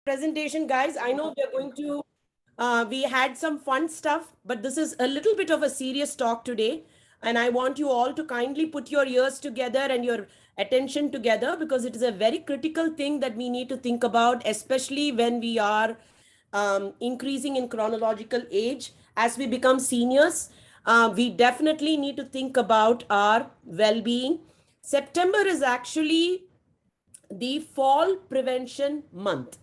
Presentation, guys. I know we're going to, we had some fun stuff, but this is a little bit of a serious talk today. And I want you all to kindly put your ears together and your attention together because it is a very critical thing that we need to think about, especially when we are increasing in chronological age. As we become seniors, we definitely need to think about our well being. September is actually the fall prevention month.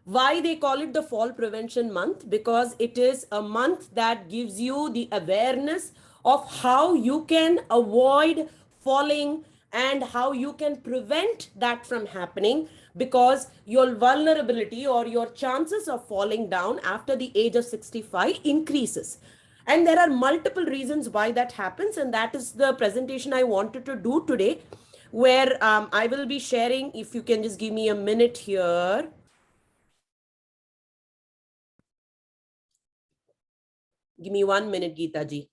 Why they call it the fall prevention month? Because it is a month that gives you the awareness of how you can avoid falling and how you can prevent that from happening, because your vulnerability or your chances of falling down after the age of 65 increases. And there are multiple reasons why that happens, and that is the presentation I wanted to do today, where I will be sharing. If you can just give me a minute here. Give me 1 minute, Geeta ji.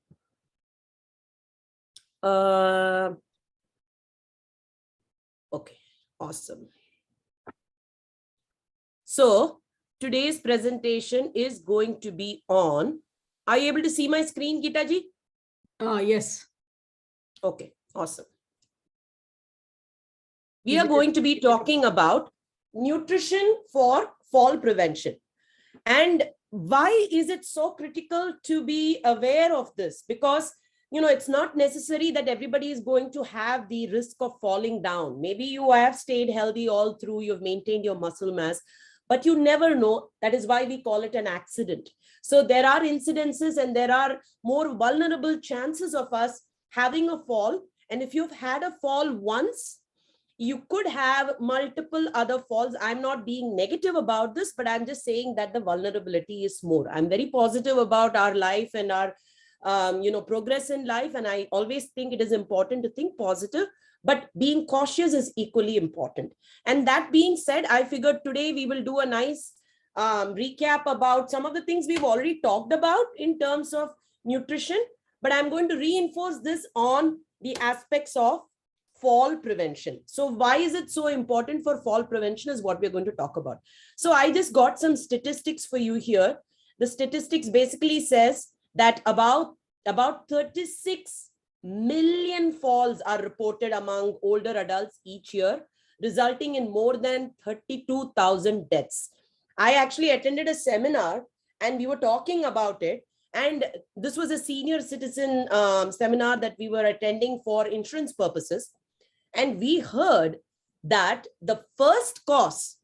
Okay, awesome. So today's presentation is going to be on. Are you able to see my screen, Geeta ji? Yes. Okay, awesome. We are going to be talking about nutrition for fall prevention. And why is it so critical to be aware of this? Because, you know, it's not necessary that everybody is going to have the risk of falling down. Maybe you have stayed healthy all through, you've maintained your muscle mass, but you never know. That is why we call it an accident. So there are incidences and there are more vulnerable chances of us having a fall. And if you've had a fall once, you could have multiple other falls. I'm not being negative about this, but I'm just saying that the vulnerability is more. I'm very positive about our life and our progress in life, and I always think it is important to think positive, but being cautious is equally important. And that being said, I figured today we will do a nice recap about some of the things we've already talked about in terms of nutrition, but I'm going to reinforce this on the aspects of fall prevention. So why is it so important for fall prevention is what we're going to talk about. So I just got some statistics for you here. The statistics basically says that about 36 million falls are reported among older adults each year, resulting in more than 32,000 deaths. I actually attended a seminar and we were talking about it. And this was a senior citizen seminar that we were attending for insurance purposes. And we heard that the first cause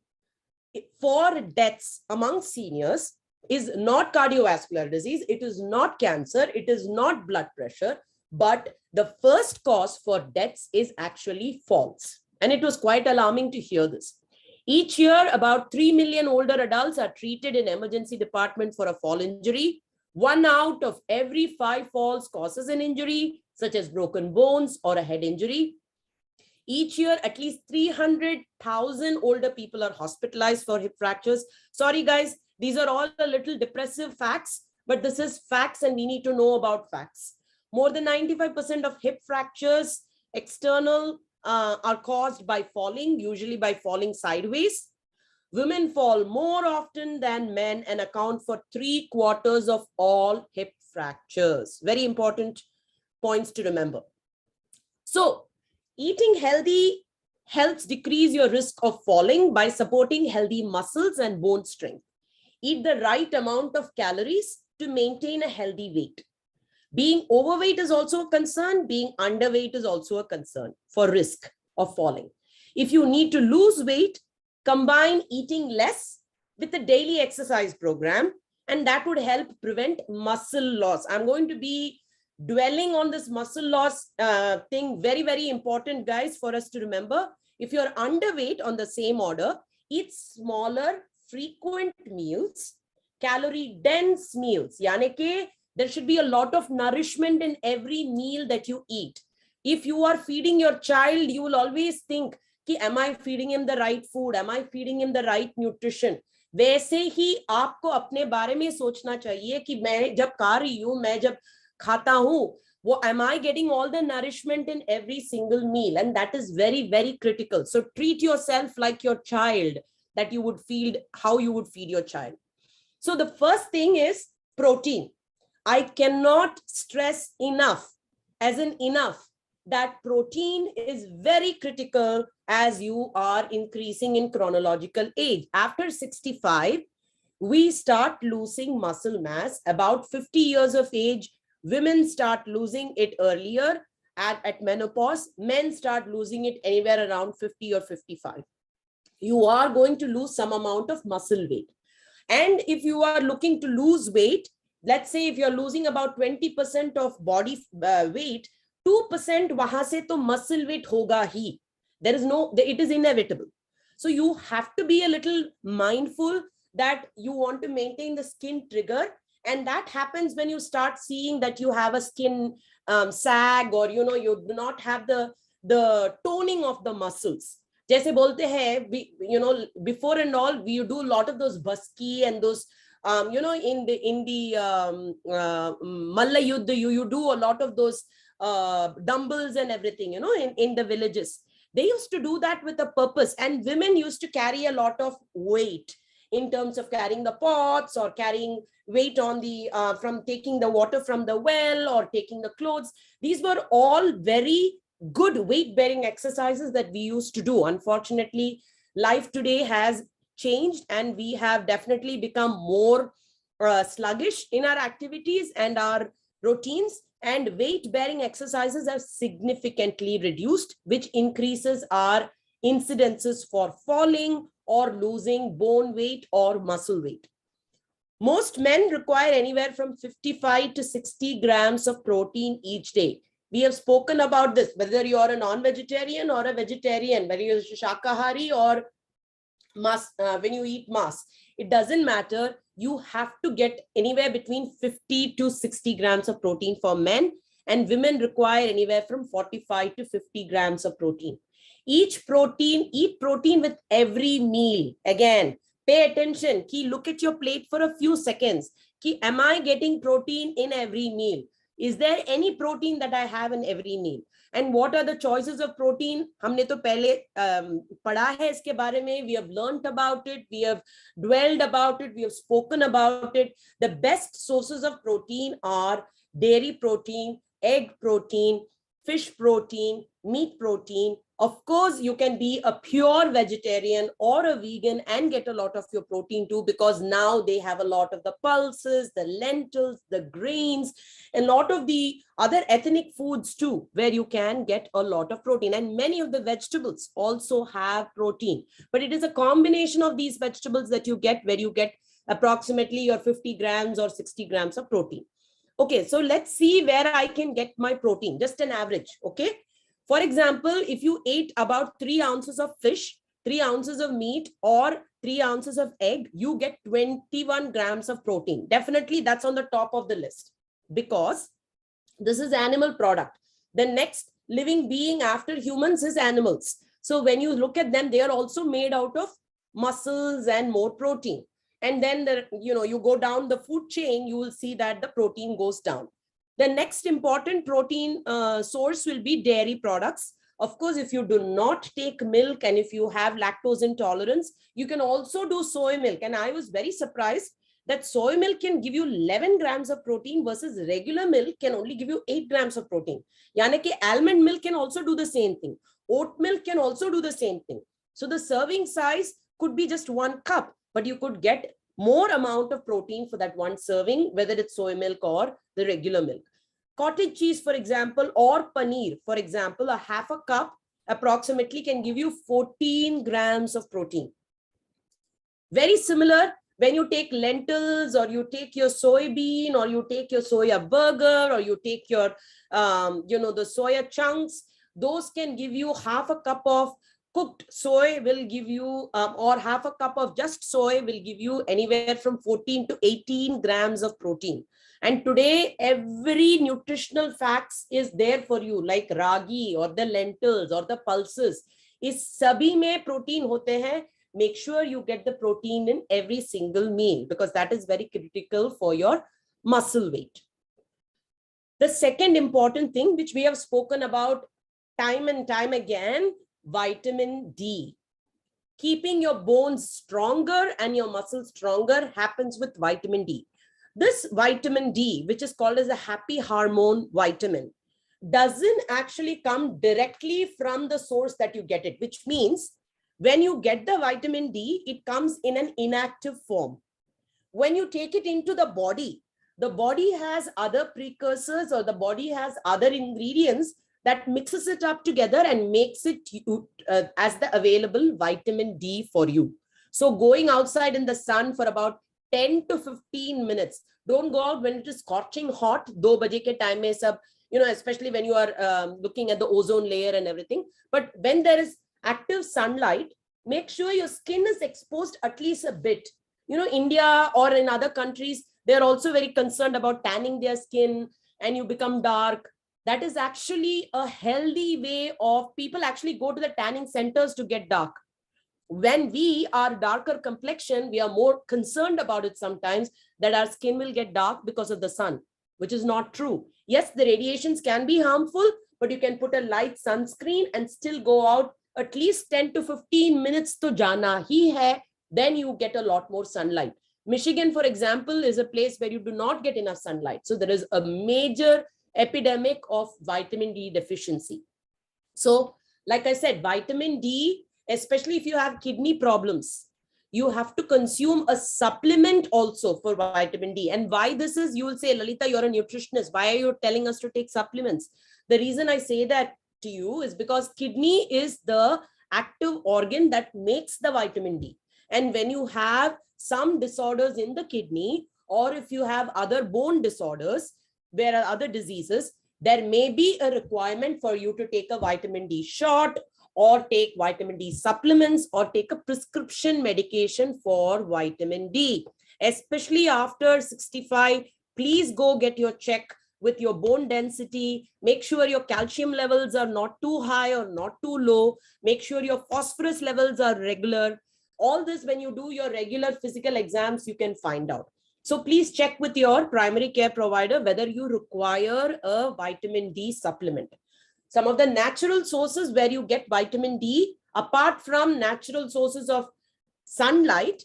for deaths among seniors is not cardiovascular disease, it is not cancer, it is not blood pressure, but the first cause for deaths is actually falls. And it was quite alarming to hear this. Each year, about 3 million older adults are treated in emergency department for a fall injury. 1 out of every 5 falls causes an injury, such as broken bones or a head injury. Each year, at least 300,000 older people are hospitalized for hip fractures. Sorry, guys, these are all a little depressive facts, but this is facts and we need to know about facts. More than 95% of hip fractures external are caused by falling, usually by falling sideways. Women fall more often than men and account for 3/4 of all hip fractures. Very important points to remember. So, eating healthy helps decrease your risk of falling by supporting healthy muscles and bone strength. Eat the right amount of calories to maintain a healthy weight. Being overweight is also a concern. Being underweight is also a concern for risk of falling. If you need to lose weight, combine eating less with a daily exercise program, and that would help prevent muscle loss. I'm going to be dwelling on this muscle loss thing. Very, very important, guys, for us to remember. If you're underweight, on the same order, eat smaller, frequent meals, calorie dense meals. Yani ke there should be a lot of nourishment in every meal that you eat. If you are feeding your child, you will always think, ki, am I feeding him the right food? Am I feeding him the right nutrition? वैसे ही आपको अपने बारे में सोचना चाहिए कि मैं जब खा रही हूँ, मैं जब खाता हूँ, वो am I getting all the nourishment in every single meal? And that is very, very critical. So treat yourself like your child. that you would feed, how you would feed your child. So the first thing is protein. I cannot stress enough, as in enough, that protein is very critical as you are increasing in chronological age. After 65, we start losing muscle mass. About 50 years of age, women start losing it earlier. At menopause, men start losing it anywhere around 50 or 55. You are going to lose some amount of muscle weight. And if you are looking to lose weight, let's say if you're losing about 20% of body weight, 2% wahan se to muscle weight hoga hi. There is no, it is inevitable. So you have to be a little mindful that you want to maintain the skin trigger. And that happens when you start seeing that you have a skin sag, or, you do not have the toning of the muscles. जैसे बोलते हैं, before and all, we do a lot of those buski and those, in the Malla Yuddha, you do a lot of those dumbbells and everything, in the villages. They used to do that with a purpose, and women used to carry a lot of weight in terms of carrying the pots or carrying weight on the, from taking the water from the well or taking the clothes. These were all very good weight-bearing exercises that we used to do. Unfortunately, life today has changed, and we have definitely become more sluggish in our activities and our routines, and weight-bearing exercises have significantly reduced, which increases our incidences for falling or losing bone weight or muscle weight. Most men require anywhere from 55 to 60 grams of protein each day. We have spoken about this, whether you're a non-vegetarian or a vegetarian, whether you're shakahari or when you eat mass, it doesn't matter. You have to get anywhere between 50 to 60 grams of protein for men, and women require anywhere from 45 to 50 grams of protein. Eat protein with every meal. Again, pay attention. Look at your plate for a few seconds. Am I getting protein in every meal? Is there any protein that I have in every meal? And what are the choices of protein? हमने तो पहले पढ़ा है इसके बारे में. We have learned about it. We have dwelled about it. We have spoken about it. The best sources of protein are dairy protein, egg protein, fish protein, meat protein. Of course, you can be a pure vegetarian or a vegan and get a lot of your protein too, because now they have a lot of the pulses, the lentils, the grains, and a lot of the other ethnic foods too, where you can get a lot of protein. And many of the vegetables also have protein, but it is a combination of these vegetables that you get, where you get approximately your 50 grams or 60 grams of protein. Okay, so let's see where I can get my protein, just an average. Okay. For example, if you ate about 3 ounces of fish, 3 ounces of meat, or 3 ounces of egg, you get 21 grams of protein. Definitely that's on the top of the list, because this is animal product. The next living being after humans is animals. So when you look at them, they are also made out of muscles and more protein. And then you go down the food chain, you will see that the protein goes down. The next important protein source will be dairy products. Of course, if you do not take milk and if you have lactose intolerance, you can also do soy milk. And I was very surprised that soy milk can give you 11 grams of protein versus regular milk can only give you 8 grams of protein. Yani ki almond milk can also do the same thing. Oat milk can also do the same thing. So the serving size could be just 1 cup, but you could get more amount of protein for that one serving, whether it's soy milk or the regular milk. Cottage cheese, for example, or paneer, for example, a half a cup approximately can give you 14 grams of protein. Very similar when you take lentils, or you take your soybean, or you take your soya burger, or you take your, the soya chunks, those can give you half a cup of cooked soy will give you, or half a cup of just soy will give you anywhere from 14 to 18 grams of protein. And today, every nutritional facts is there for you, like ragi or the lentils or the pulses. Is sabhi mein protein hote hain. Make sure you get the protein in every single meal, because that is very critical for your muscle weight. The second important thing, which we have spoken about time and time again, vitamin D. keeping your bones stronger and your muscles stronger happens with vitamin D. This vitamin D, which is called as a happy hormone vitamin, doesn't actually come directly from the source that you get it, which means when you get the vitamin D, it comes in an inactive form. When you take it into the body has other precursors, or the body has other ingredients that mixes it up together and makes it as the available vitamin D for you. So going outside in the sun for about 10 to 15 minutes. Don't go out when it is scorching hot. 2 baje ke time mein sab, especially when you are looking at the ozone layer and everything. But when there is active sunlight, make sure your skin is exposed at least a bit. India or in other countries, they're also very concerned about tanning their skin and you become dark. That is actually a healthy way of people actually go to the tanning centers to get dark. When we are darker complexion, we are more concerned about it sometimes that our skin will get dark because of the sun, which is not true. Yes, the radiations can be harmful, but you can put a light sunscreen and still go out at least 10 to 15 minutes to jana hi hai, then you get a lot more sunlight. Michigan, for example, is a place where you do not get enough sunlight. So there is a major epidemic of vitamin D deficiency. So, like I said, vitamin D, especially if you have kidney problems, you have to consume a supplement also for vitamin D. And why this is, you will say, Lalita, you're a nutritionist. Why are you telling us to take supplements? The reason I say that to you is because kidney is the active organ that makes the vitamin D. And when you have some disorders in the kidney, or if you have other bone disorders, there are other diseases, there may be a requirement for you to take a vitamin D shot or take vitamin D supplements or take a prescription medication for vitamin D. Especially after 65, please go get your check with your bone density. Make sure your calcium levels are not too high or not too low. Make sure your phosphorus levels are regular. All this, when you do your regular physical exams, you can find out. So please check with your primary care provider whether you require a vitamin D supplement. Some of the natural sources where you get vitamin D, apart from natural sources of sunlight,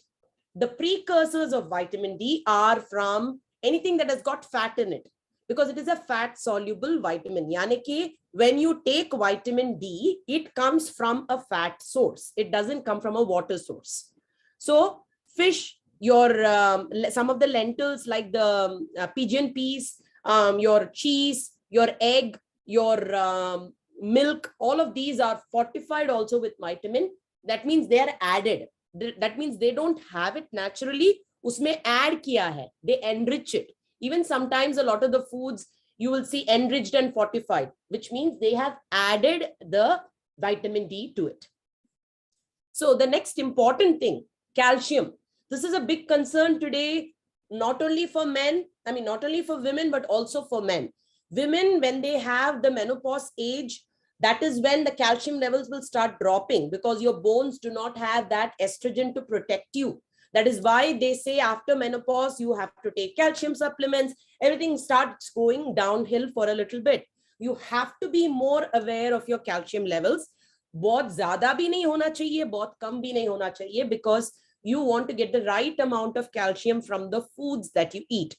the precursors of vitamin D are from anything that has got fat in it, because it is a fat soluble vitamin. Yani ki when you take vitamin D, it comes from a fat source. It doesn't come from a water source. So fish, your some of the lentils like the pigeon peas, your cheese, your egg, your milk, all of these are fortified also with vitamin. That means they are added. That means they don't have it naturally. Usme add kiya hai. They enrich it. Even sometimes a lot of the foods you will see enriched and fortified, which means they have added the vitamin D to it. So the next important thing, calcium. This is a big concern today, not only for men, not only for women, but also for men. Women, when they have the menopause age, that is when the calcium levels will start dropping because your bones do not have that estrogen to protect you. That is why they say after menopause, you have to take calcium supplements. Everything starts going downhill for a little bit. You have to be more aware of your calcium levels. बहुत ज़्यादा भी नहीं होना चाहिए, बहुत कम भी नहीं होना चाहिए, because you want to get the right amount of calcium from the foods that you eat.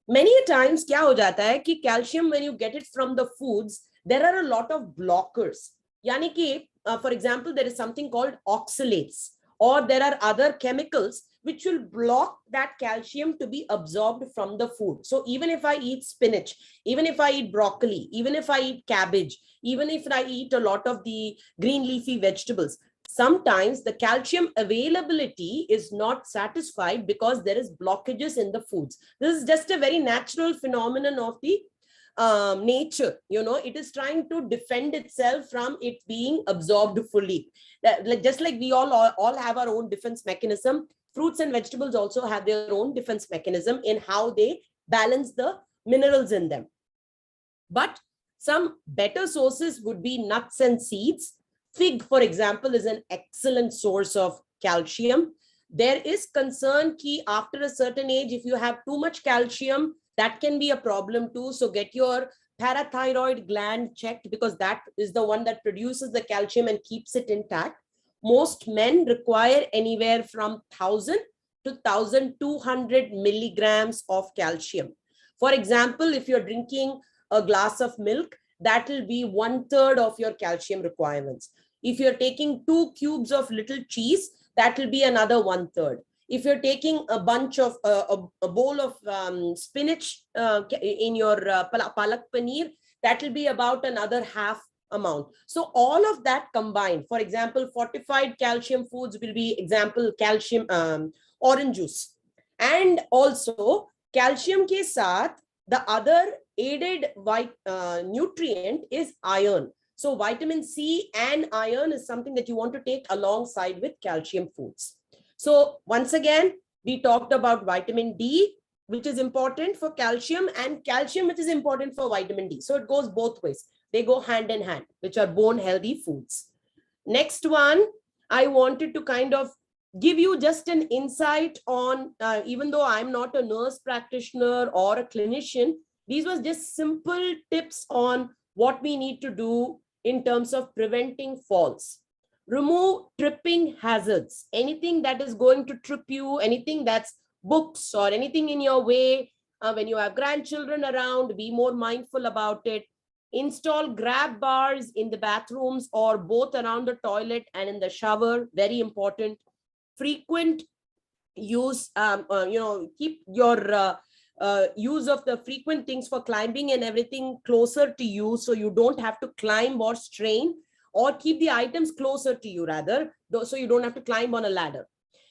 Many times क्या हो जाता है कि calcium, when you get it from the foods, there are a lot of blockers. यानी कि for example, there is something called oxalates, or there are other chemicals which will block that calcium to be absorbed from the food. So even if I eat spinach, even if I eat broccoli, even if I eat cabbage, even if I eat a lot of the green leafy vegetables, sometimes the calcium availability is not satisfied because there is blockages in the foods. This is just a very natural phenomenon of the nature. It is trying to defend itself from it being absorbed fully. Just like we all have our own defense mechanism, fruits and vegetables also have their own defense mechanism in how they balance the minerals in them. But some better sources would be nuts and seeds. Fig, for example, is an excellent source of calcium. There is concern that after a certain age, if you have too much calcium, that can be a problem too. So get your parathyroid gland checked, because that is the one that produces the calcium and keeps it intact. most men require anywhere from 1,000 to 1,200 milligrams of calcium. For example, if you're drinking a glass of milk, that will be 1/3 of your calcium requirements. If you're taking 2 cubes of little cheese, that will be another 1/3. If you're taking a bunch of a bowl of spinach in your palak paneer, that will be about another half amount. So all of that combined, for example, fortified calcium foods will be example calcium orange juice. And also calcium ke saath, the other aided nutrient is iron. So vitamin C and iron is something that you want to take alongside with calcium foods. So once again, we talked about vitamin D, which is important for calcium, and calcium, which is important for vitamin D. So it goes both ways. They go hand in hand, which are bone healthy foods. Next one, I wanted to kind of give you just an insight on, even though I'm not a nurse practitioner or a clinician, these were just simple tips on what we need to do in terms of preventing falls. Remove tripping hazards. Anything that is going to trip you, anything that's books or anything in your way. When you have grandchildren around, be more mindful about it. Install grab bars in the bathrooms or both around the toilet and in the shower. Very important. Frequent use, keep your use of the frequent things for climbing and everything closer to you, so you don't have to climb or strain, or keep the items closer to you rather, so you don't have to climb on a ladder.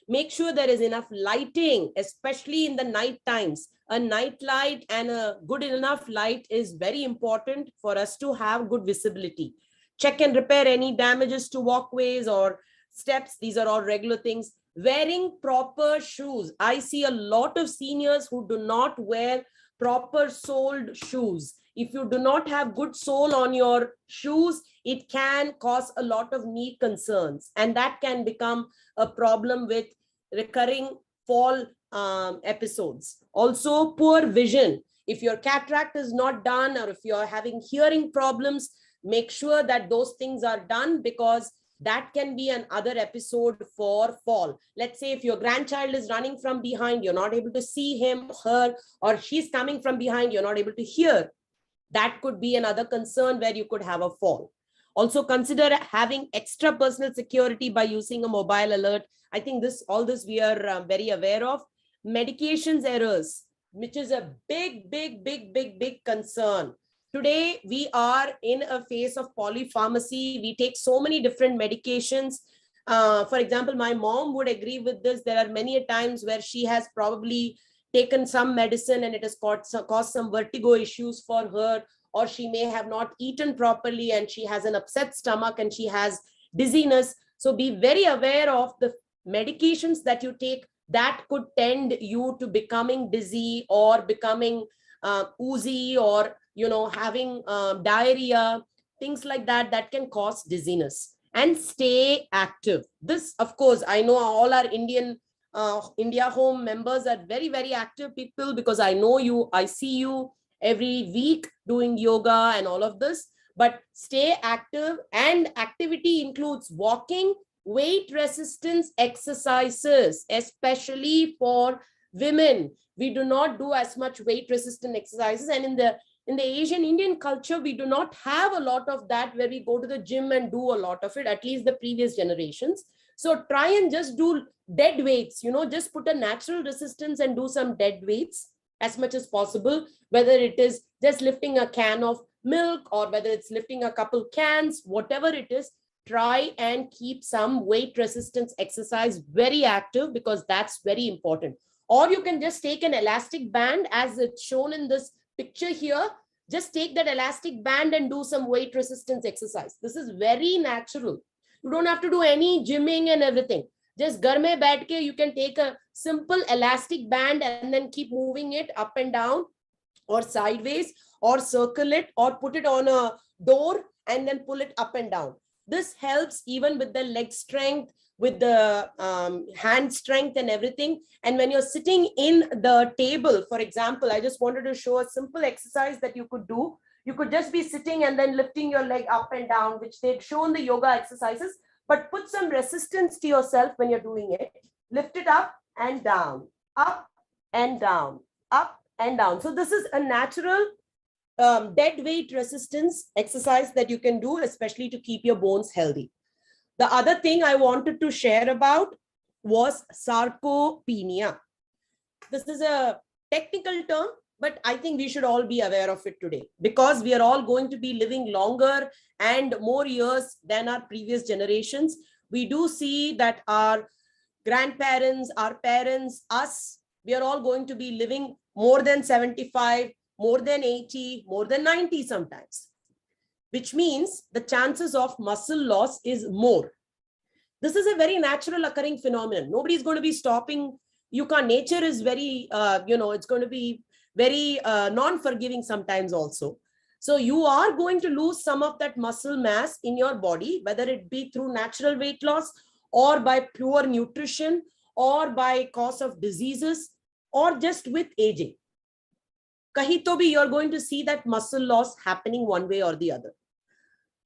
Make sure there is enough lighting, especially in the night times. A night light and a good enough light is very important for us to have good visibility. Check and repair any damages to walkways or steps. These are all regular things. Wearing proper shoes. I see a lot of seniors who do not wear proper soled shoes. If you do not have good sole on your shoes, it can cause a lot of knee concerns, and that can become a problem with recurring fall episodes. Also, poor vision. If your cataract is not done, or if you're having hearing problems, make sure that those things are done, because that can be another episode for fall. Let's say if your grandchild is running from behind, you're not able to see him, her, or she's coming from behind, you're not able to hear. That could be another concern where you could have a fall. Also consider having extra personal security by using a mobile alert. I think all this we are very aware of. Medications errors, which is a big concern. Today, we are in a phase of polypharmacy. We take so many different medications. For example, my mom would agree with this. There are many times where she has probably taken some medicine and it has caused some vertigo issues for her, or she may have not eaten properly and she has an upset stomach and she has dizziness. So be very aware of the medications that you take that could tend you to becoming dizzy or becoming oozy, or having diarrhea, things like that, that can cause dizziness. And stay active. This, of course, I know all our India Home members are very active people, because I know you, I see you every week doing yoga and all of this. But stay active, and activity includes walking, weight resistance exercises, especially for women. We do not do as much weight resistant exercises, and in the Asian Indian culture, we do not have a lot of that where we go to the gym and do a lot of it, at least the previous generations. So try and just do dead weights, just put a natural resistance and do some dead weights as much as possible, whether it is just lifting a can of milk or whether it's lifting a couple cans, whatever it is, try and keep some weight resistance exercise very active, because that's very important. Or you can just take an elastic band, as it's shown in this picture here. Just take that elastic band and do some weight resistance exercise. This is very natural. You don't have to do any gymming and everything. Just ghar mein baith ke, you can take a simple elastic band and then keep moving it up and down or sideways, or circle it, or put it on a door and then pull it up and down. This helps even with the leg strength, with the hand strength and everything. And when you're sitting in the table, for example, I just wanted to show a simple exercise that you could do. You could just be sitting and then lifting your leg up and down, which they've shown the yoga exercises. but put some resistance to yourself when you're doing it. Lift it up and down, up and down, up and down. So this is a natural dead weight resistance exercise that you can do, especially to keep your bones healthy. The other thing I wanted to share about was sarcopenia. This is a technical term, but I think we should all be aware of it today, because we are all going to be living longer and more years than our previous generations. We do see that our grandparents, our parents, us, we are all going to be living more than 75, more than 80, more than 90 sometimes, which means the chances of muscle loss is more. This is a very natural occurring phenomenon. Nobody's going to be stopping. You can't. Nature is very, it's going to be very non-forgiving sometimes also. So you are going to lose some of that muscle mass in your body, whether it be through natural weight loss or by poor nutrition or by cause of diseases or just with aging. Kahi to bhi you're going to see that muscle loss happening one way or the other.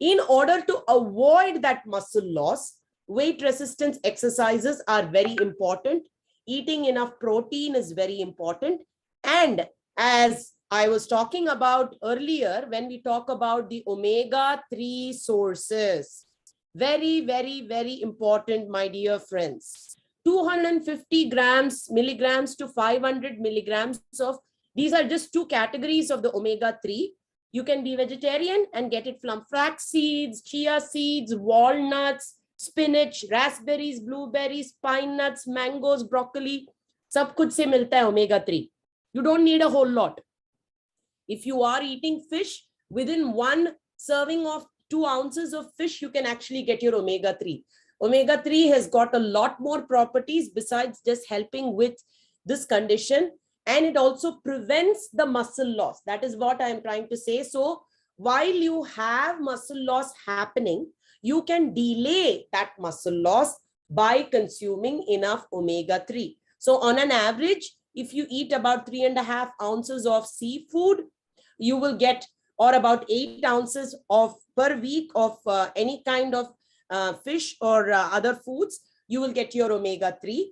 In order to avoid that muscle loss, weight resistance exercises are very important. Eating enough protein is very important. And as I was talking about earlier, when we talk about the omega-3 sources, very, very, very important, my dear friends. 250 milligrams to 500 milligrams of, these are just two categories of the omega-3. You can be vegetarian and get it from flax seeds, chia seeds, walnuts, spinach, raspberries, blueberries, pine nuts, mangoes, broccoli. Sab kuch se milta hai omega-3. You don't need a whole lot. If you are eating fish, within one serving of 2 ounces of fish, you can actually get your omega-3. Omega-3 has got a lot more properties besides just helping with this condition. And it also prevents the muscle loss. That is what I am trying to say. So while you have muscle loss happening, you can delay that muscle loss by consuming enough omega-3. So on an average, if you eat about 3.5 ounces of seafood, you will get, or about 8 ounces of per week of any kind of fish or other foods, you will get your omega-3.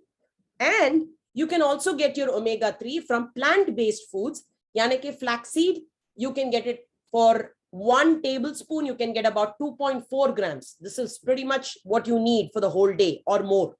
And you can also get your omega-3 from plant-based foods. Yani ke flaxseed, you can get it for 1 tablespoon, you can get about 2.4 grams. This is pretty much what you need for the whole day or more.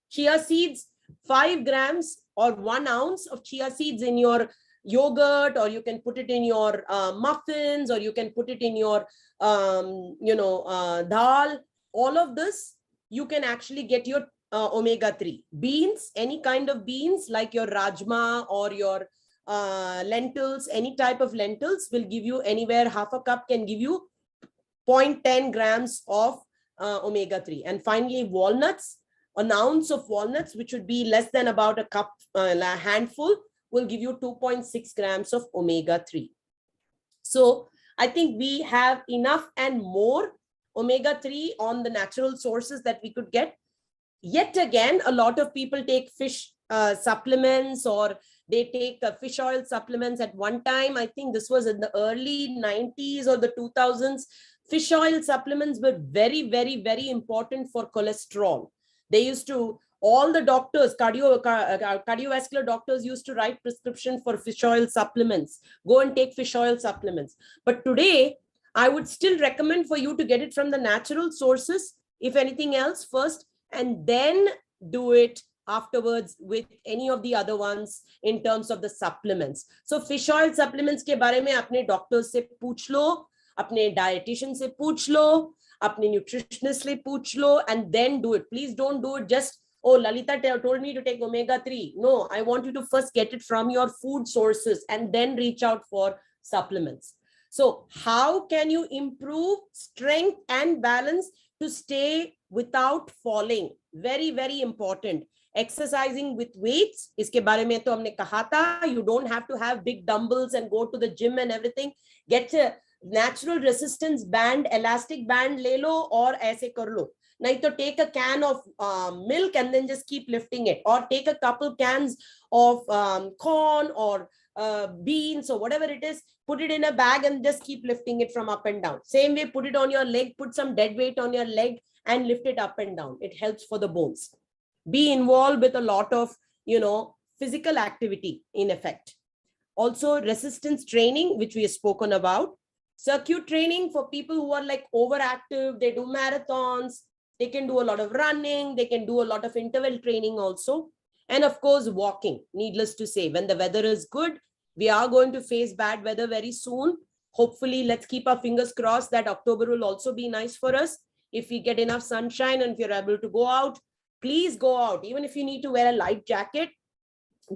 Chia seeds, 5 grams or 1 ounce of chia seeds in your yogurt, or you can put it in your muffins, or you can put it in your, dal. All of this, you can actually get your omega-3. Beans, any kind of beans like your rajma or your lentils, any type of lentils will give you anywhere, half a cup can give you 0.10 grams of omega-3. And finally, walnuts, an ounce of walnuts, which would be less than about a cup, a handful, will give you 2.6 grams of omega-3. So I think we have enough and more omega-3 on the natural sources that we could get. Yet again, a lot of people take fish supplements, or they take fish oil supplements. At one time, I think this was in the early 90s or the 2000s, fish oil supplements were very, very, very important for cholesterol. They used to, all the doctors, cardiovascular doctors used to write prescription for fish oil supplements. Go and take fish oil supplements. But today, I would still recommend for you to get it from the natural sources, if anything else first, and then do it afterwards with any of the other ones in terms of the supplements. So fish oil supplements ke bare mein apne doctors se pooch lo, apne dietitian se pooch lo, apne nutritionist se pooch lo, and then do it. Please don't do it just, oh, Lalita told me to take omega-3. No, I want you to first get it from your food sources and then reach out for supplements. So how can you improve strength and balance to stay without falling? Very, very important. Exercising with weights, iske bare mein to humne kaha tha, you don't have to have big dumbbells and go to the gym and everything. Get a natural resistance band, elastic band le lo, or aise kar lo. Nahi to take a can of milk and then just keep lifting it, or take a couple cans of corn or beans or whatever it is, put it in a bag and just keep lifting it from up and down. Same way, put it on your leg, put some dead weight on your leg and lift it up and down. It helps for the bones. Be involved with a lot of, physical activity in effect. Also resistance training, which we have spoken about. Circuit training for people who are like overactive, they do marathons, they can do a lot of running, they can do a lot of interval training also. And of course, walking, needless to say, when the weather is good, we are going to face bad weather very soon. Hopefully, let's keep our fingers crossed that October will also be nice for us. If we get enough sunshine and if you're able to go out, please go out. Even if you need to wear a light jacket,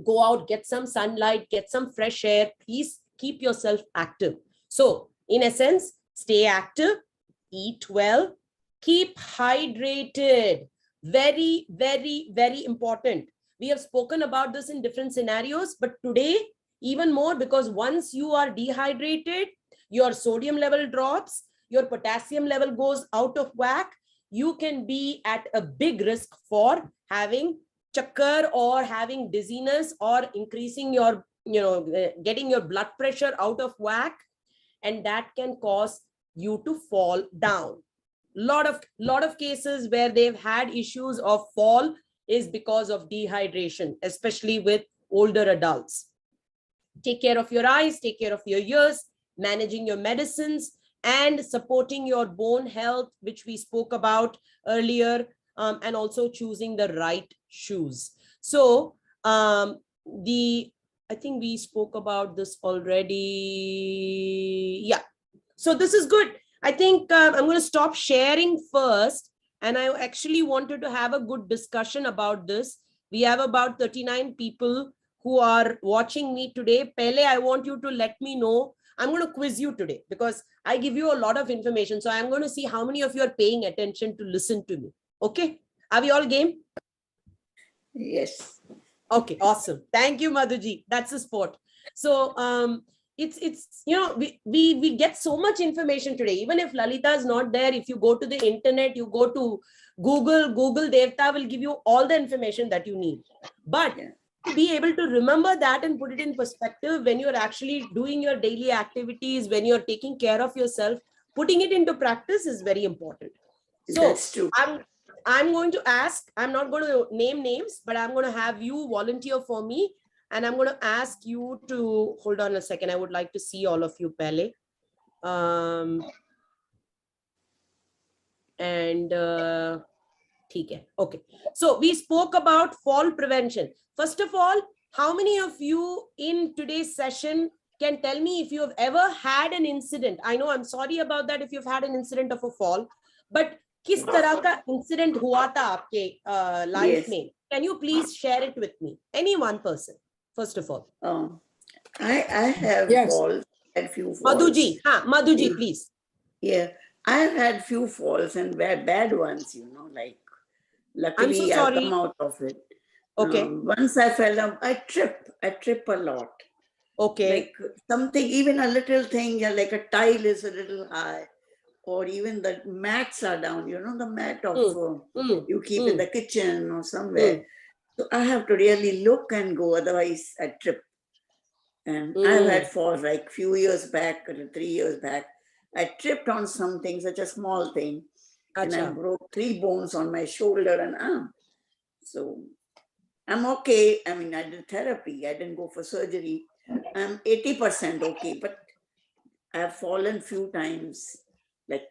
go out, get some sunlight, get some fresh air. Please keep yourself active. So, in essence, stay active, eat well, keep hydrated. Very, very, very important. We have spoken about this in different scenarios, but today, even more, because once you are dehydrated, your sodium level drops, your potassium level goes out of whack, you can be at a big risk for having chakkar or having dizziness or increasing your, getting your blood pressure out of whack, and that can cause you to fall down. Lot of cases where they've had issues of fall is because of dehydration, especially with older adults. Take care of your eyes, take care of your ears, managing your medicines, and supporting your bone health, which we spoke about earlier, and also choosing the right shoes. So I think we spoke about this already. Yeah. So this is good. I think I'm going to stop sharing first. And I actually wanted to have a good discussion about this. We have about 39 people who are watching me today. Pele, I want you to let me know. I'm going to quiz you today because I give you a lot of information. So I'm going to see how many of you are paying attention to listen to me. Okay. Are we all game? Yes. Okay, awesome. Thank you, Madhuji. That's a sport. So it's we get so much information today. Even if Lalita is not there, if you go to the internet, you go to Google Devta will give you all the information that you need. But to be able to remember that and put it in perspective when you're actually doing your daily activities, when you're taking care of yourself, putting it into practice is very important. So that's true. I'm going to ask, I'm not going to name names, but I'm going to have you volunteer for me. And I'm going to ask you to, hold on a second. I would like to see all of you, Pele. Okay. So we spoke about fall prevention. First of all, how many of you in today's session can tell me if you have ever had an incident? I know, I'm sorry about that if you've had an incident of a fall, but किस तरह का incident हुआ था आपके life में? Can you please share it with me? Any one person, first of all. I have falls, had few falls. Madhuji, please. Yeah, I've had few falls and bad ones, like luckily I'm so sorry. I've come out of it. Okay. Once I fell down, I trip a lot. Okay. Like something, even a little thing, like a tile is a little high. Or even the mats are down, the mat of you keep in the kitchen or somewhere. So I have to really look and go, otherwise I trip. And I've had falls like few years back, 3 years back. I tripped on something, such a small thing, and I broke 3 bones on my shoulder and arm. So I'm okay. I mean, I did therapy. I didn't go for surgery. I'm 80% okay, but I've fallen few times.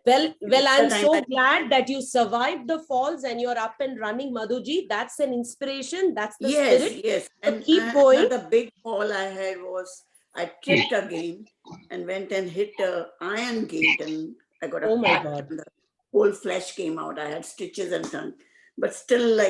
Well, I'm so glad that you survived the falls and you're up and running, Madhuji. That's an inspiration. That's the spirit. Yes. And keep going. Another big fall I had was I tripped again and went and hit an iron gate, and I got a cut and the whole flesh came out. I had stitches and tongue, but still,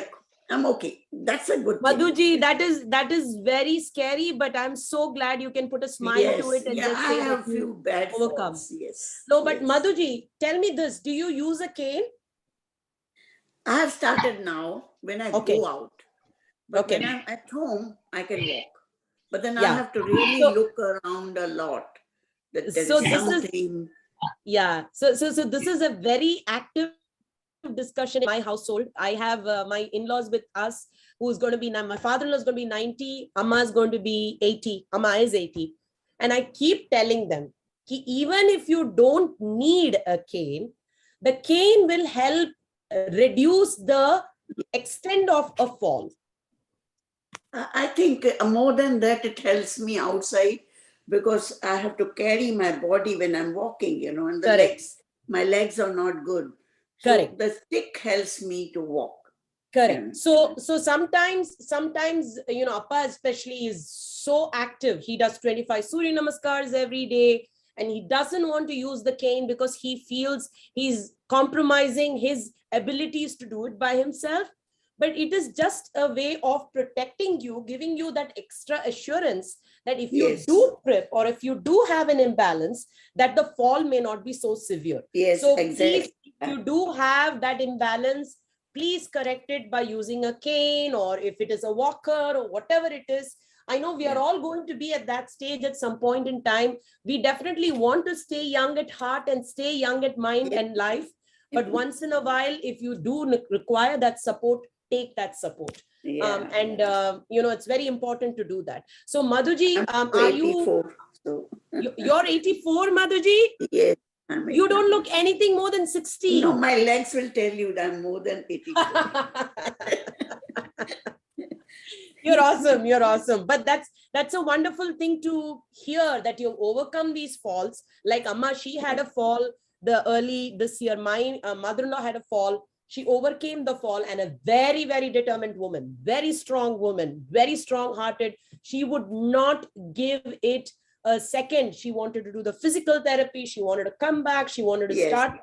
I'm okay. That's a good thing. Madhuji, that is very scary, but I'm so glad you can put a smile to it and just say I have few bad falls. Yes. No, but Madhuji, tell me this: do you use a cane? I have started now when I go out, but when I'm at home, I can walk. But then I have to really look around a lot. That there is something. So this is a very active discussion in my household. I have my in-laws with us, who's going to be, my father-in-law is going to be 90, Amma is going to be 80, Amma is 80. And I keep telling them, even if you don't need a cane, the cane will help reduce the extent of a fall? I think more than that, it helps me outside because I have to carry my body when I'm walking, and the Correct. my legs are not good. So Correct. the stick helps me to walk. Correct. So sometimes, Appa especially is so active. He does 25 Surya Namaskars every day, and he doesn't want to use the cane because he feels he's compromising his abilities to do it by himself. But it is just a way of protecting you, giving you that extra assurance that if you Yes. do trip or if you do have an imbalance, that the fall may not be so severe. Yes, So exactly. please, if you do have that imbalance, please correct it by using a cane, or if it is a walker or whatever it is. I know we are all going to be at that stage at some point in time. We definitely want to stay young at heart and stay young at mind and life. But once in a while, if you do require that support, take that support. It's very important to do that. So Madhuji, are 84, so. You're 84, Madhuji? Yes. You don't look anything more than 60. No, my legs will tell you that I'm more than 84. You're awesome. You're awesome. But that's a wonderful thing to hear, that you've overcome these falls. Like Amma, she had a fall early this year. My mother-in-law had a fall. She overcame the fall, and a very, very determined woman, very strong woman, very strong-hearted. She would not give it a second. She wanted to do the physical therapy. She wanted to come back. She wanted to start.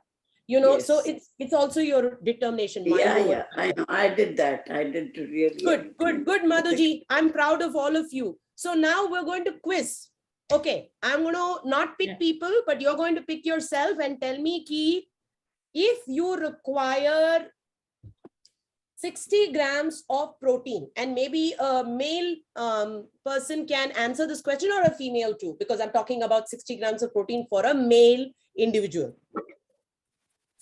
So it's also your determination. Yeah, I know. I did that. I did really. Good, Madhuji. I'm proud of all of you. So now we're going to quiz. Okay, I'm going to not pick people, but you're going to pick yourself and tell me ki, if you require 60 grams of protein, and maybe a male person can answer this question, or a female too, because I'm talking about 60 grams of protein for a male individual.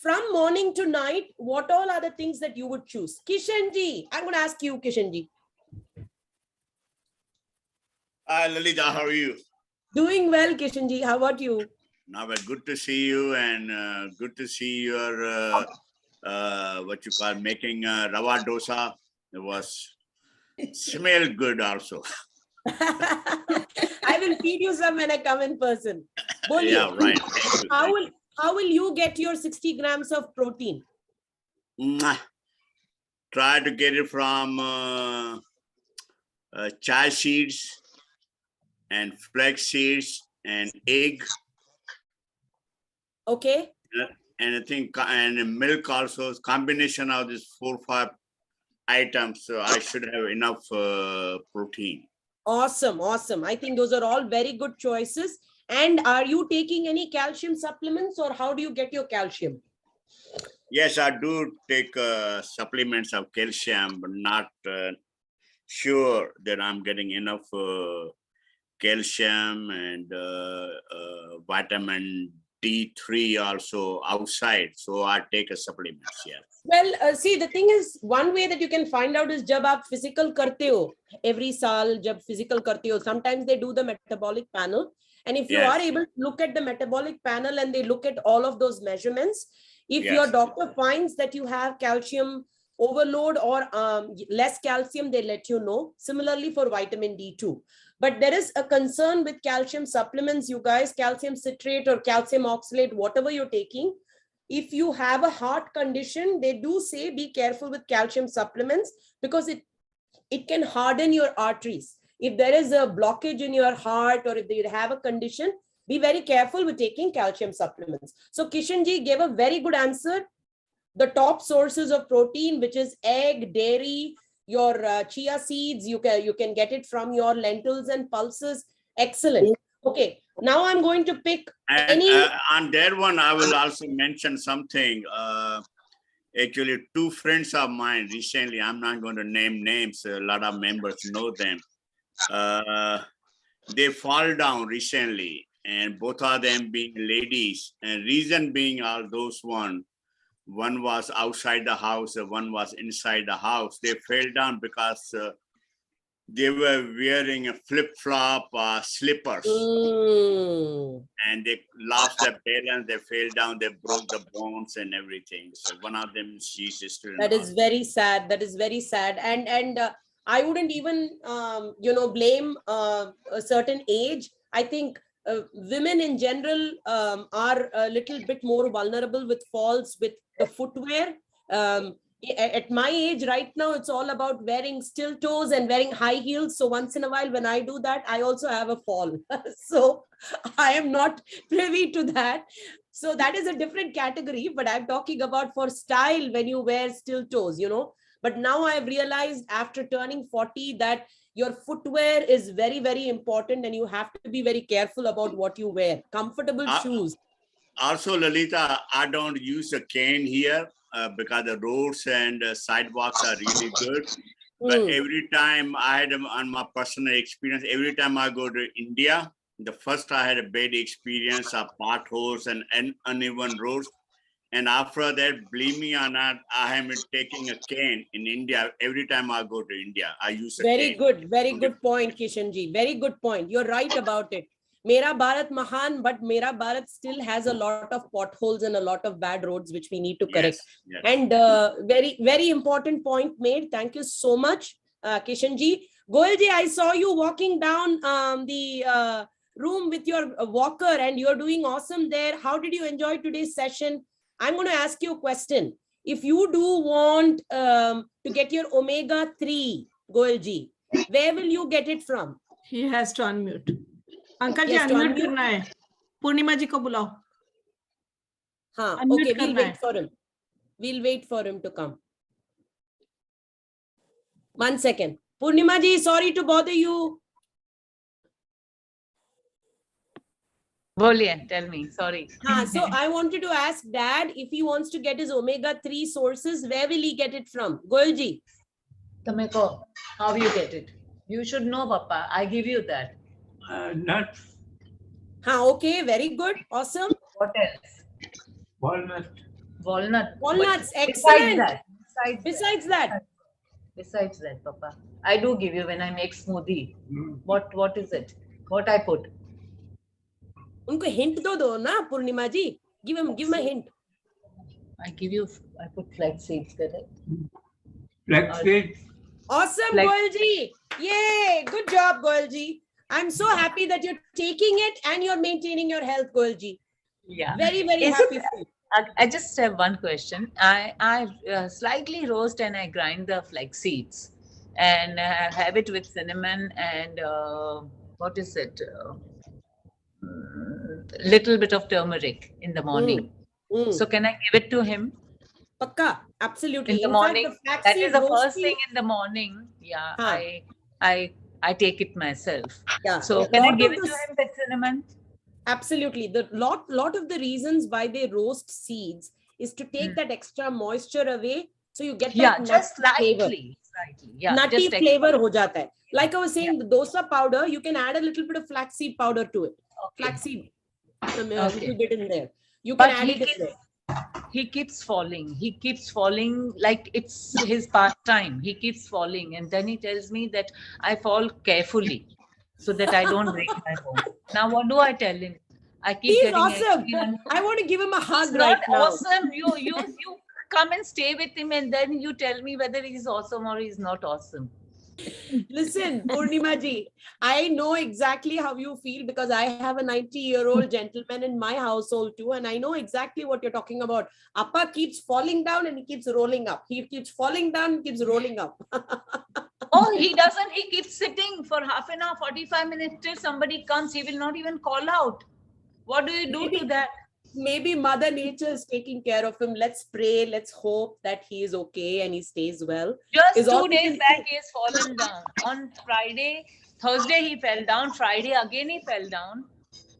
From morning to night, what all are the things that you would choose? Kishanji, I'm going to ask you, Kishanji. Hi, Lalita, how are you? Doing well, Kishanji. How about you? Now, good to see you, and good to see your what you call making rava dosa. It smelled good also. I will feed you some when I come in person. Boliye. Yeah, right. How will you get your 60 grams of protein? Try to get it from chia seeds and flax seeds and egg. Okay. And I think and milk also, combination of these 4 or 5 items. So I should have enough protein. Awesome. I think those are all very good choices. And are you taking any calcium supplements, or how do you get your calcium? Yes, I do take supplements of calcium, but not sure that I'm getting enough calcium and vitamin D3 also outside. So I take a supplements, yeah. Well, see, the thing is, one way that you can find out is jab aap physical karte ho, every saal jab physical karte ho, sometimes they do the metabolic panel. And if you are able to look at the metabolic panel and they look at all of those measurements, if your doctor finds that you have calcium overload or less calcium, they let you know. Similarly for vitamin D2. But there is a concern with calcium supplements, you guys, calcium citrate or calcium oxalate, whatever you're taking. If you have a heart condition, they do say be careful with calcium supplements, because it can harden your arteries. If there is a blockage in your heart, or if you have a condition, be very careful with taking calcium supplements. So Kishanji gave a very good answer. The top sources of protein, which is egg, dairy, your chia seeds, you can get it from your lentils and pulses. Excellent. Okay, now I'm going to pick on that one, I will also mention something. Actually, 2 friends of mine recently, I'm not going to name names, a lot of members know them. They fall down recently, and both of them being ladies, and reason being all those one was outside the house, one was inside the house. They fell down because they were wearing a flip-flop slippers. And they lost their balance, they fell down, they broke the bones and everything. So one of them, she's still in That is very sad. That is very sad. And I wouldn't even, blame a certain age. I think women in general are a little bit more vulnerable with falls with the footwear. At my age right now, it's all about wearing steel toes and wearing high heels. So once in a while, when I do that, I also have a fall. So I am not privy to that. So that is a different category, but I'm talking about for style when you wear steel toes, But now I've realized after turning 40 that your footwear is very, very important and you have to be very careful about what you wear. Comfortable shoes. Also, Lalita, I don't use a cane here because the roads and sidewalks are really good. But every time I had on my personal experience, every time I go to India, the first I had a bad experience of potholes and uneven roads. And after that, believe me or not, I am taking a cane in India. Every time I go to India, I use a cane. Very good point, Kishanji. Very good point. You're right about it. Mera Bharat Mahan, but Mera Bharat still has a lot of potholes and a lot of bad roads, which we need to correct. Yes. And very, very important point made. Thank you so much, Kishanji. Goelji, I saw you walking down the room with your walker and you're doing awesome there. How did you enjoy today's session? I'm going to ask you a question. If you do want to get your omega-3, Goelji, where will you get it from? He has to unmute. Uncle ji, unmute करना है. पूर्णिमा जी को बुलाओ. हाँ, okay, we'll wait for him. We'll wait for him to come. 1 second. Purnima ji, sorry to bother you. Boliye, tell me, sorry. So I wanted to ask Dad if he wants to get his omega-3 sources, where will he get it from? Goelji. Tameko, how you get it? You should know, Papa. I give you that. Nuts. Okay, very good. Awesome. What else? Walnut. Walnuts, excellent. Besides that, Papa, I do give you when I make smoothie. What is it? What I put? Unko hint do na, Purnima ji. Give him a hint. I put flax seeds, correct? Flax seeds. Awesome, Goelji. Yay, good job, Goelji. I'm so happy that you're taking it and you're maintaining your health, Goelji. Yeah. Very, very happy. I just have one question. I slightly roast and I grind the flax seeds and have it with cinnamon and what is it? Little bit of turmeric in the morning. So can I give it to him? Pakka, absolutely. In the morning. That is the first thing in the morning. Yeah, I take it myself. Yeah. So can I give it to him with cinnamon? Absolutely. The lot of the reasons why they roast seeds is to take that extra moisture away. So you get that just slightly. Flavor. Yeah, nutty flavor ho jata hai. Like I was saying, the dosa powder, you can add a little bit of flaxseed powder to it. Okay. Flaxseed, a little bit in there. You can add it in there. He keeps falling like it's his pastime. He keeps falling and then he tells me that I fall carefully so that I don't break my bone. Now what do I tell him? I keep He's awesome. I want to give him a hug it's right not now. Awesome. You come and stay with him and then you tell me whether he's awesome or he's not awesome. Listen, Purnima ji, I know exactly how you feel because I have a 90-year-old gentleman in my household too, and I know exactly what you're talking about. Appa keeps falling down and he keeps rolling up. He keeps falling down and keeps rolling up. Oh, he doesn't. He keeps sitting for half an hour, 45 minutes till somebody comes. He will not even call out. What do you do to that? Maybe Mother Nature is taking care of him. Let's pray. Let's hope that he is okay and he stays well. Just 2 days back, he has fallen down. On Friday, Thursday, he fell down. Friday, again, he fell down.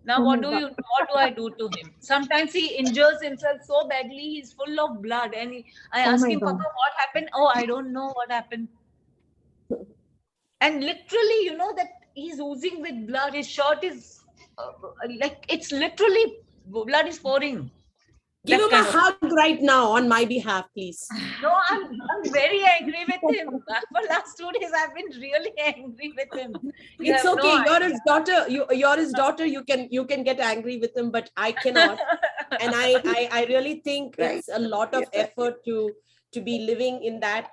Now, what do I do to him? Sometimes he injures himself so badly, he's full of blood. And I ask him, Papa, what happened? Oh, I don't know what happened. And literally, you know that he's oozing with blood. His shirt is like, it's literally, blood is pouring. Give That him a kind of- hug right now on my behalf, please. No, I'm very angry with him. For last 2 days, I've been really angry with him. You It's have no okay. You're idea. his daughter. You're his daughter. You can get angry with him, but I cannot. And I really think Right. it's a lot of effort to be living in that,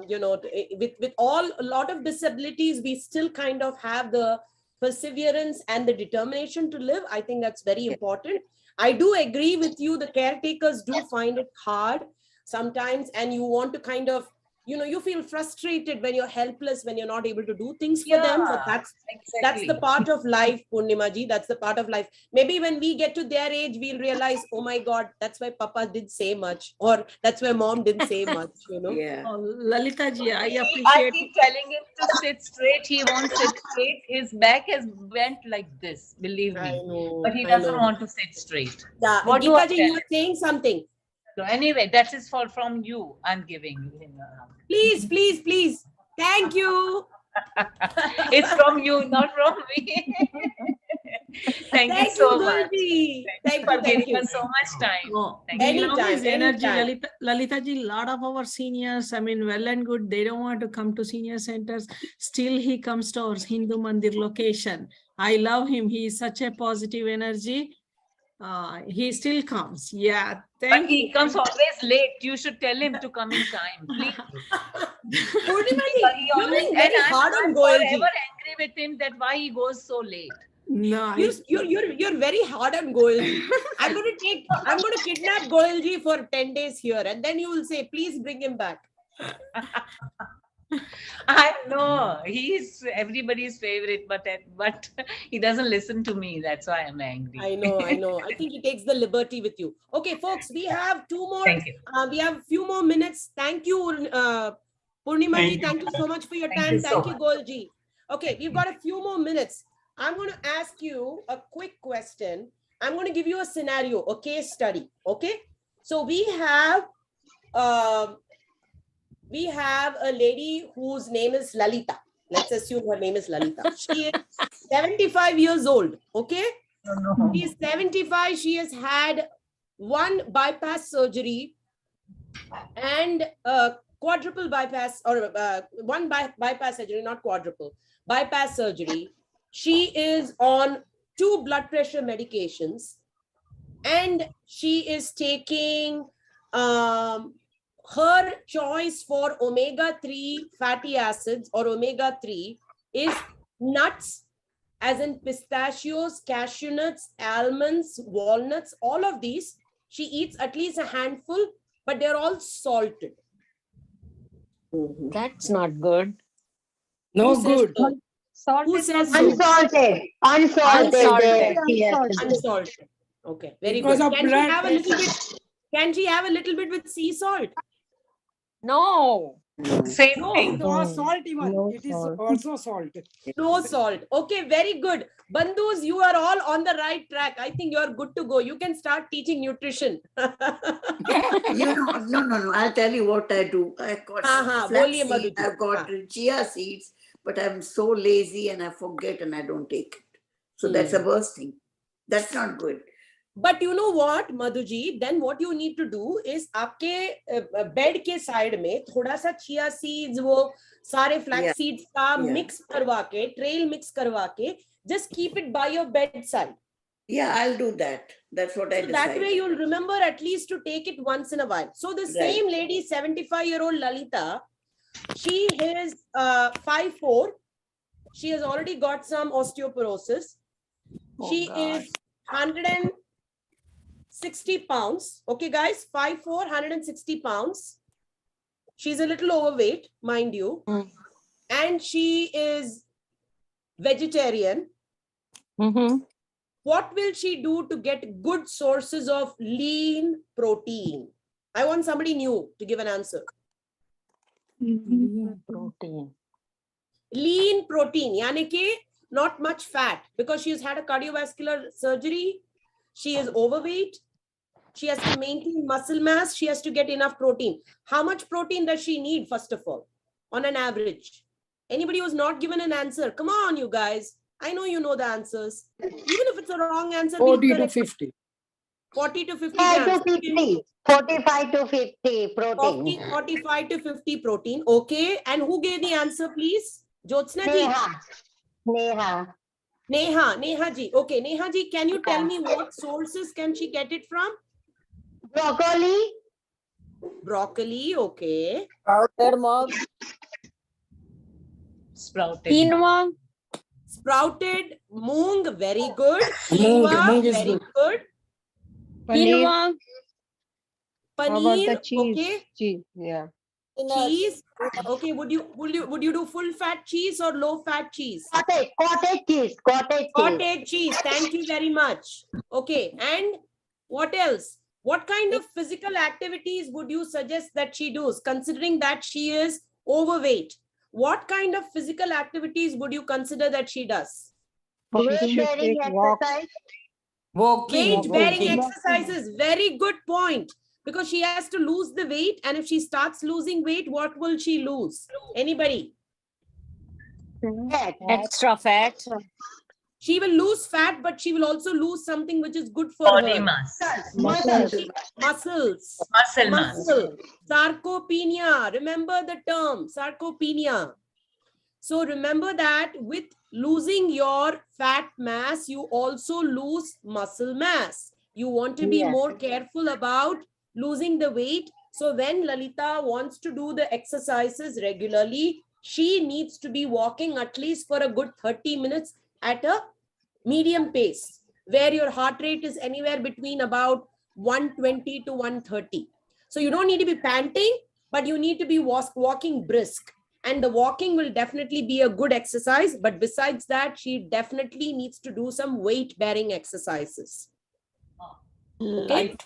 with a lot of disabilities, we still kind of have the perseverance and the determination to live. I think that's very important. I do agree with you. The caretakers do find it hard sometimes, and you want to kind of, you feel frustrated when you're helpless, when you're not able to do things for them. But that's the part of life, Purnima ji. That's the part of life. Maybe when we get to their age, we'll realize, oh my God, that's why Papa didn't say much, or that's why Mom didn't say much. Yeah. Oh, Lalita ji, I I appreciate. keep telling him to sit straight. He won't sit straight. His back has went like this, believe I me. know. But he I doesn't know. want to sit straight. Yeah, What do Geeta I ji, tell you were saying something. So anyway, that is from you. I'm giving him a hug. Please, please, please. Thank you. It's from you, not from me. Thank you so much. Gulji. Thank you for giving us so much time. Oh, Thank we you. love his Anytime, energy, anytime. Lalita ji. Lot of our seniors, I mean, well and good, they don't want to come to senior centers. Still, he comes to our Hindu Mandir location. I love him. He is such a positive energy. He still comes. Yeah, But thank he you. comes always late. You should tell him to come in time, please. Purnima ji, He you're always, being very and hard on I'm Goyal ji. forever angry with him that why he goes so late. No, You're very hard on Goyal ji. I'm going to kidnap Goyal ji for 10 days here, and then you will say, please bring him back. I know he's everybody's favorite, but he doesn't listen to me. That's why I'm angry. I know. I think he takes the liberty with you. Okay, folks, we have two more. Thank you. We have a few more minutes. Thank you, Purnima ji. Thank you. Thank you so much for your Thank time. you so Thank you, much. Goyal ji. Okay, we've got a few more minutes. I'm going to ask you a quick question. I'm going to give you a scenario, a case study. Okay, so we have a lady whose name is Lalita. Let's assume her name is Lalita. She is 75 years old. Okay, she is 75. She has had one bypass surgery and quadruple bypass, or one bypass surgery, not quadruple, bypass surgery. She is on 2 blood pressure medications, and she is taking her choice for omega-3 fatty acids, or omega-3, is nuts, as in pistachios, cashew nuts, almonds, walnuts, all of these. She eats at least a handful, but they're all salted. That's not good. No good. Who says so? Unsalted. Unsalted. Yes. Unsalted. Okay, very Because good. of Can she blood have a little bit? Can she have a little bit with sea salt? No. Same No. thing. No salt even. No It is salt. also salt. No salt. Okay, very good. Bandhus, you are all on the right track. I think you're good to go. You can start teaching nutrition. No. I'll tell you what I do. I've got boliye flax Madhu seeds, ji. I've got chia seeds, but I'm so lazy and I forget and I don't take it. So that's the worst thing. That's not good. But you know what, Madhuji, then what you need to do is आपके bed के side में थोड़ा सा chia seeds, वो सारे flax seeds का mix करवा के, trail mix करवा के, just keep it by your bedside. Yeah, I'll do that. That's what I So decided. that way you'll remember at least to take it once in a while. So the same lady, 75-year-old Lalita, she is 5'4". She has already got some osteoporosis. She is 160 pounds. Okay, guys, 5'4", 160 pounds. She's a little overweight, mind you. And she is vegetarian. What will she do to get good sources of lean protein? I want somebody new to give an answer. Protein. Lean protein, yani ke not much fat, because she has had a cardiovascular surgery. She is overweight. She has to maintain muscle mass. She has to get enough protein. How much protein does she need, first of all, on an average? Anybody who's not given an answer, come on, you guys. I know you know the answers. Even if it's a wrong answer, 40 we'll to correct it. 50. 40 to 50 45 grams. to 50. 45 to 50 protein. 45 to 50 protein. Okay. And who gave the answer, please? Jyotsna ji. Neha. Neha ji. Okay. Neha ji, can you tell me what sources can she get it from? Broccoli. Broccoli. Okay. Sprouted mug. Sprouted. Quinoa. Sprouted moong. Very good. Moong Quinoa, is very good. good. Quinoa. How about Paneer. the cheese? Okay. Cheese, yeah. Cheese. Okay. Would you do full fat cheese or low fat cheese? Cottage cheese. Cottage cheese. Thank you very much. Okay. And what else? What kind of physical activities would you suggest that she does, considering that she is overweight? What kind of physical activities would you consider that she does? Weight bearing exercise. Walking. Weight bearing Walking. exercises. Very good point. Because she has to lose the weight. And if she starts losing weight, what will she lose? Anybody? Fat. Extra fat. She will lose fat, but she will also lose something which is good for Body her. mass. Muscles. Muscle mass. Muscle. Sarcopenia. Remember the term, sarcopenia. So remember that with losing your fat mass, you also lose muscle mass. You want to be more careful about losing the weight. So when Lalita wants to do the exercises regularly, she needs to be walking at least for a good 30 minutes at a medium pace, where your heart rate is anywhere between about 120 to 130. So you don't need to be panting, but you need to be walking brisk. And the walking will definitely be a good exercise. But besides that, she definitely needs to do some weight-bearing exercises. Okay.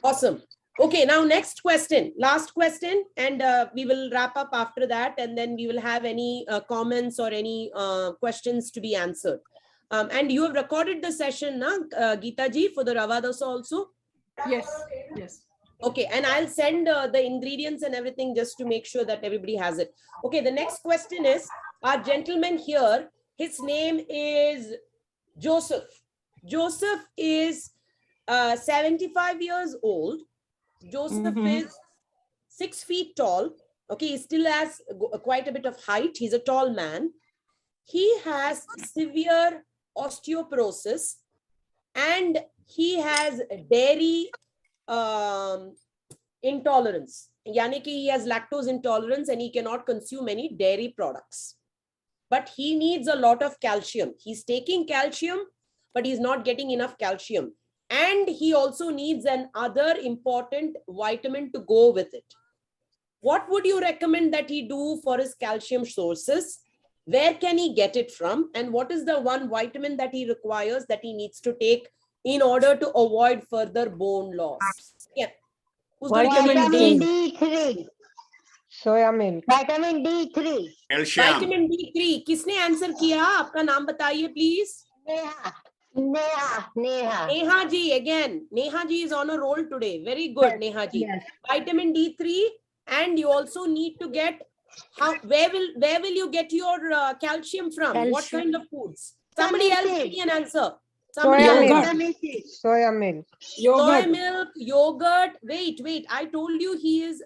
Awesome. Okay, now next question, last question, and we will wrap up after that, and then we will have any comments or any questions to be answered. And you have recorded the session, na, Geeta ji, for the Rava dosa also? Yes. Yes. Okay, and I'll send the ingredients and everything just to make sure that everybody has it. Okay, the next question is, our gentleman here, his name is Joseph. Joseph is 75 years old. Joseph is 6 feet tall. Okay, he still has quite a bit of height. He's a tall man. He has severe osteoporosis and he has dairy intolerance. Yani ki he has lactose intolerance and he cannot consume any dairy products. But he needs a lot of calcium. He's taking calcium, but he's not getting enough calcium. And he also needs an other important vitamin to go with it. What would you recommend that he do for his calcium sources? Where can he get it from? And what is the one vitamin that he requires that he needs to take in order to avoid further bone loss? Yeah. Who's going to Vitamin recommend? D3. Soya milk. Vitamin D3. Calcium. Vitamin D3. किसने answer किया? आपका नाम बताइए please. Neha. Neha ji again. Neha ji is on a roll today. Very good, Neha ji. Yes. Vitamin D3, and you also need to get where will you get your calcium from? What kind of foods? Somebody else give me an answer. Somebody Soya else. milk. Soya milk. Soy milk, yogurt. Wait. I told you he is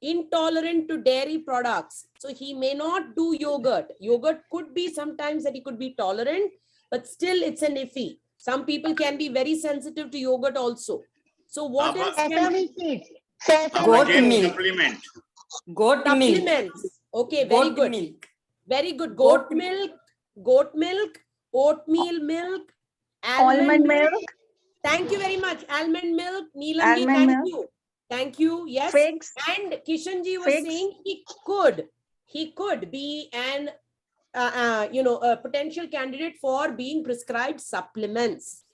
intolerant to dairy products. So he may not do yogurt. Yogurt could be sometimes that he could be tolerant, but still it's an iffy. Some people can be very sensitive to yogurt also. So what else can Goat milk. Supplement. Goat milk. supplements? Okay, very Goat good. milk. Very good. Goat milk, oatmeal milk, almond milk. Thank you very much. Almond milk. Neelam ji, thank you. Thank you. Yes. Figs. And Kishan ji was Figs. saying he could be an a potential candidate for being prescribed supplements.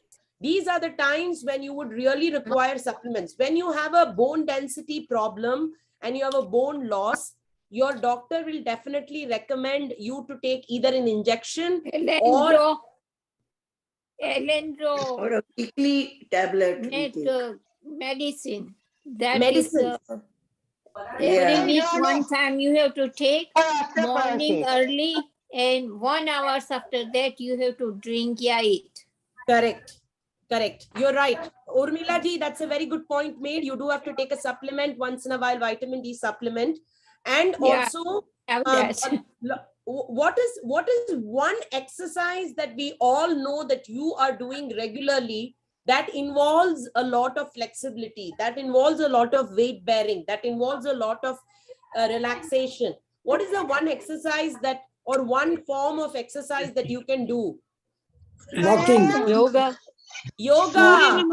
These are the times when you would really require supplements. When you have a bone density problem and you have a bone loss, your doctor will definitely recommend you to take either an injection or Or a weekly tablet. we take. medicine. That medicine. is Yeah. every week one time you have to take morning early and 1 hour after that you have to drink or eat. Correct. Correct. You're right. Urmila ji, that's a very good point made. You do have to take a supplement once in a while, vitamin D supplement. And Yeah, also, have that. what is one exercise that we all know that you are doing regularly that involves a lot of flexibility, that involves a lot of weight bearing, that involves a lot of relaxation? What is the one exercise that, or one form of exercise that you can do? Walking. Yoga. Yoga.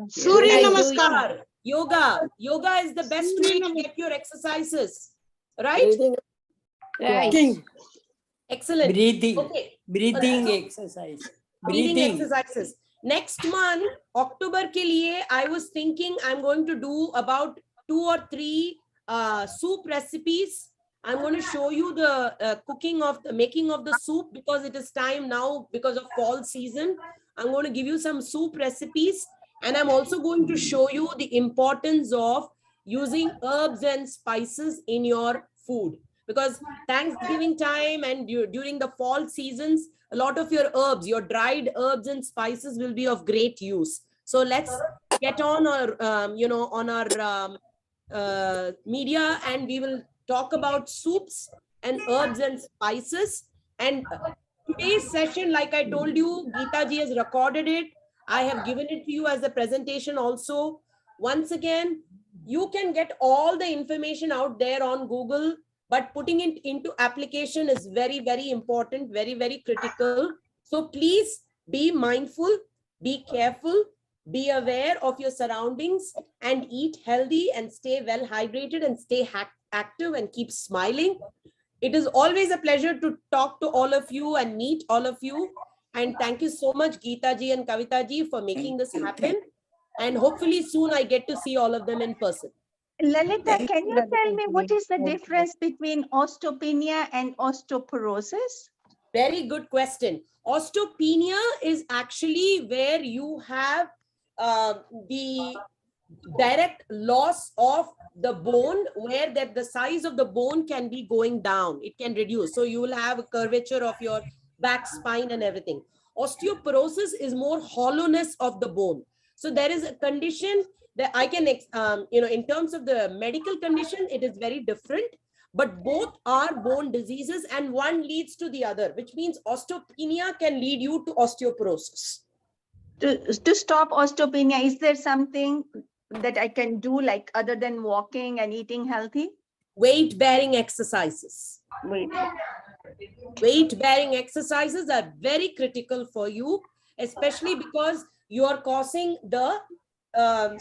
Surya Namaskar. Yoga is the best way to get your exercises, right? Right. Walking. Excellent. Breathing. Okay. Breathing So, exercise. breathing Breathing. exercises. Next month, October ke liye, I was thinking I'm going to do about 2 or 3 soup recipes. I'm going to show you the making of the soup, because it is time now because of fall season. I'm going to give you some soup recipes, and I'm also going to show you the importance of using herbs and spices in your food, because Thanksgiving time and during the fall seasons, a lot of your herbs, your dried herbs and spices will be of great use. So let's get on our, on our media, and we will talk about soups and herbs and spices. And today's session, like I told you, Geeta ji has recorded it. I have given it to you as a presentation also. Once again, you can get all the information out there on Google, but putting it into application is very, very important, very, very critical. So please be mindful, be careful, be aware of your surroundings, and eat healthy and stay well hydrated and stay active and keep smiling. It is always a pleasure to talk to all of you and meet all of you. And thank you so much, Geeta ji and Kavita ji, for making this happen. And hopefully soon I get to see all of them in person. Lalita, can you tell me what is the difference between osteopenia and osteoporosis? Very good question. Osteopenia is actually where you have the direct loss of the bone, where that the size of the bone can be going down. It can reduce. So you will have a curvature of your back, spine, and everything. Osteoporosis is more hollowness of the bone. So there is a condition that I can, in terms of the medical condition, it is very different, but both are bone diseases and one leads to the other, which means osteopenia can lead you to osteoporosis. To stop osteopenia, is there something that I can do, like other than walking and eating healthy? Weight-bearing exercises. Weight-bearing exercises are very critical for you, especially because you are causing the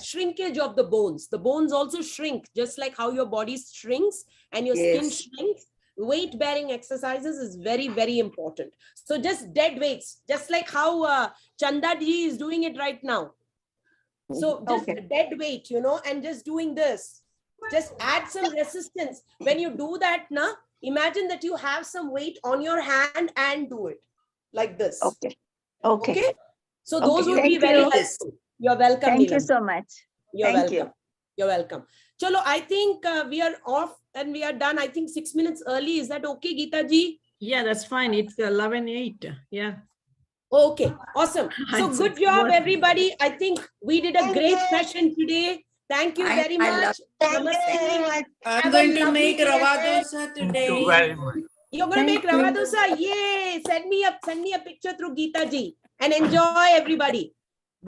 shrinkage of the bones. The bones also shrink, just like how your body shrinks and your skin shrinks. Weight-bearing exercises is very, very important. So just dead weights, just like how Chanda ji is doing it right now. So just dead weight, and just doing this. Just add some resistance. When you do that, imagine that you have some weight on your hand and do it like this. Okay. So those would be very helpful. You're welcome. Thank you so much. You're welcome. You're welcome. Chalo, I think we are off and we are done. I think 6 minutes early. Is that okay, Geeta ji? Yeah, that's fine. It's 11:08. Yeah. Okay, awesome. So good job, everybody. I think we did a great session today. Thank you very much. Namaste. I'm going to make rava dosa today. Thank you very much. You're going to make rava dosa? Yay! Send me a picture through Geeta ji and enjoy, everybody.